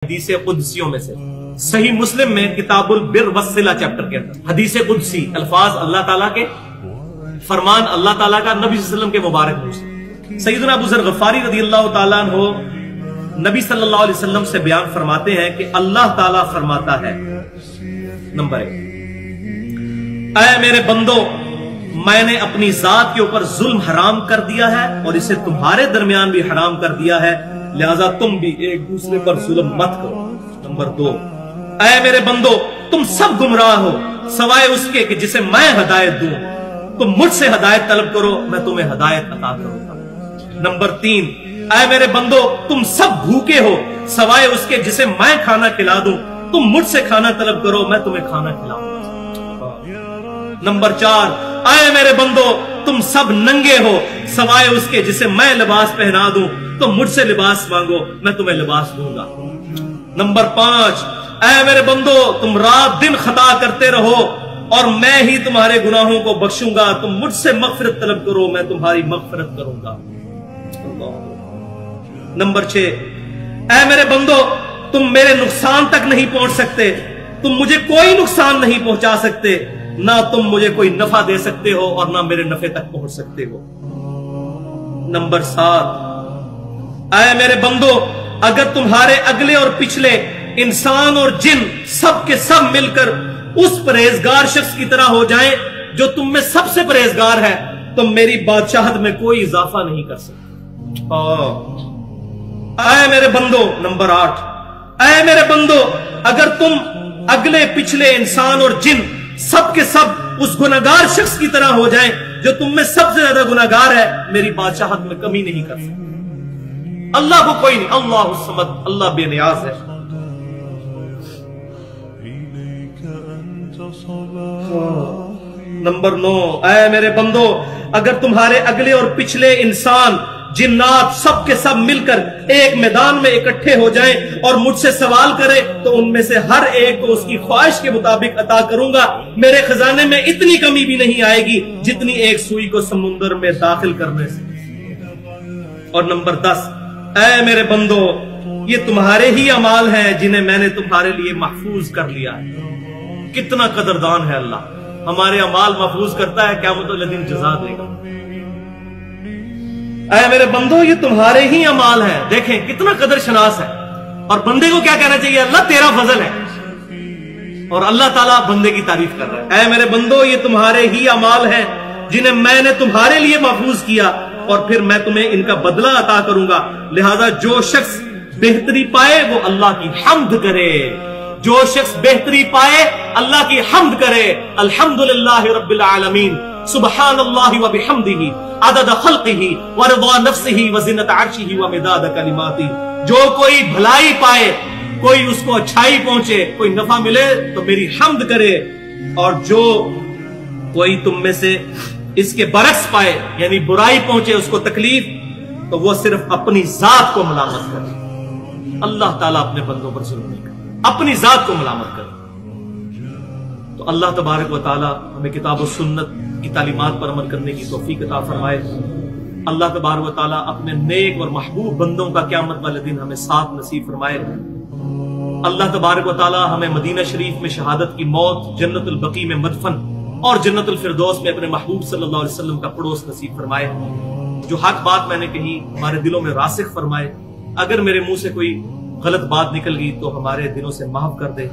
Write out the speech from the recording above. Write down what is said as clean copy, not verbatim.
حدیث قدسیوں میں سے صحیح مسلم میں کتاب البر والصلہ چیپٹر کے اندر حدیث قدسی الفاظ اللہ تعالیٰ کے، فرمان اللہ تعالیٰ کا نبی صلی اللہ علیہ وسلم کے مبارک منہ سے سیدنا ابو ذر غفاری رضی اللہ تعالیٰ عنہ نبی صلی اللہ علیہ وسلم سے بیان فرماتے ہیں کہ اللہ تعالیٰ فرماتا ہے، نمبر 1، اے میرے بندو، میں نے اپنی ذات کے اوپر ظلم حرام کر دیا ہے اور اسے تمہارے درمیان بھی حرام کر دیا ہے، لہذا تم بھی ایک دوسرے پر ظلم مت کرو۔ نمبر 2، اے میرے بندو، تم سب گمراہ ہو سوائے اس کے کہ جسے میں ہدایت دوں، تم مجھ سے ہدایت طلب کرو، میں تمہیں ہدایت عطا کروں گا۔ نمبر 3، اے میرے بندو، تم سب بھوکے ہو سوائے اس کے جسے میں کھانا کھلا دوں، تم مجھ سے کھانا طلب کرو، میں تمہیں کھانا کھلاؤں گا۔ نمبر 4، اے میرے بندو، تم سب ننگے ہو سوائے اس کے جسے میں لباس پہنا دوں، تم مجھ سے لباس مانگو، میں تمہیں لباس دوں گا۔ نمبر 5، اے میرے بندو، تم رات دن خطا کرتے رہو اور میں ہی تمہارے گناہوں کو بخشوں گا، تم مجھ سے مغفرت طلب کرو، میں تمہاری مغفرت کروں گا۔ نمبر 6، اے میرے بندو، تم میرے نقصان تک نہیں پہنچ سکتے، تم مجھے کوئی نقصان نہیں پہنچا سکتے، نہ تم مجھے کوئی نفع دے سکتے ہو اور نہ میرے نفع تک پہنچ سکتے ہو۔ نمبر 7، اے میرے بندو، اگر تمہارے اگلے اور پچھلے انسان اور جن سب کے سب مل کر اس پرہیزگار شخص کی طرح ہو جائیں جو تم میں سب سے پرہیزگار ہے، تم میری بادشاہت میں کوئی اضافہ نہیں کر سکتے۔ اے میرے بندو، نمبر 8، اے میرے بندو، اگر تم اگلے پچھلے انسان اور جن سب کے سب اس گناہگار شخص کی طرح ہو جائیں جو تم میں سب سے زیادہ گناہگار ہے، میری بادشاہت میں کمی نہیں کر سکتے۔ اللہ کو کوئی نہیں، اللہ الصمد، اللہ بے نیاز ہے۔ نمبر 9، اے میرے بندو، اگر تمہارے اگلے اور پچھلے انسان جنات سب کے سب مل کر ایک میدان میں اکٹھے ہو جائیں اور مجھ سے سوال کرے تو ان میں سے ہر ایک کو اس کی خواہش کے مطابق عطا کروں گا، میرے خزانے میں اتنی کمی بھی نہیں آئے گی جتنی ایک سوئی کو سمندر میں داخل کرنے سے۔ اور نمبر 10، اے میرے بندو، یہ تمہارے ہی اعمال ہیں جنہیں میں نے تمہارے لیے محفوظ کر لیا ہے۔ کتنا قدردان ہے اللہ، ہمارے اعمال محفوظ کرتا ہے، قیامت والے دن جزا دے گا۔ اے میرے بندو، یہ تمہارے ہی اعمال ہیں، دیکھیں کتنا قدر شناس ہے، اور بندے کو کیا کہنا چاہیے؟ اللہ تیرا فضل ہے، اور اللہ تعالیٰ بندے کی تعریف کر رہا ہے۔ اے میرے بندو، یہ تمہارے ہی اعمال ہیں جنہیں میں نے تمہارے لیے محفوظ کیا، اور پھر میں تمہیں ان کا بدلہ عطا کروں گا، لہذا جو شخص بہتری پائے وہ اللہ کی حمد کرے، جو شخص بہتری پائے اللہ کی حمد کرے۔ الحمدللہ رب العالمین، سبحان اللہ و بحمدہ، عدد خلقہ ورضا نفسہ وزنت عرشہ ومداد کلماتہ۔ جو کوئی بھلائی پائے، کوئی اس کو اچھائی پہنچے، کوئی نفع ملے تو میری حمد کرے، اور جو کوئی تم میں سے اس کے برعکس پائے، یعنی برائی پہنچے، اس کو تکلیف، تو وہ صرف اپنی ذات کو ملامت کرے۔ اللہ تعالیٰ اپنے بندوں پر ظلم نہیں کرے، اپنی ذات کو ملامت کرے۔ تو اللہ تبارک و تعالیٰ ہمیں کتاب و سنت کی تعلیمات پر عمل کرنے کی توفیق عطا فرمائے۔ اللہ تبارک و تعالیٰ اپنے نیک اور محبوب بندوں کا قیامت والے دن ہمیں ساتھ نصیب فرمائے۔ اللہ تبارک و تعالیٰ ہمیں مدینہ شریف میں شہادت کی موت، جنت البقیع میں مدفن اور جنت الفردوس میں اپنے محبوب صلی اللہ علیہ وسلم کا پڑوس نصیب فرمائے۔ جو حق بات میں نے کہی ہمارے دلوں میں راسخ فرمائے، اگر میرے منہ سے کوئی غلط بات نکل گئی تو ہمارے دلوں سے معاف کر دے۔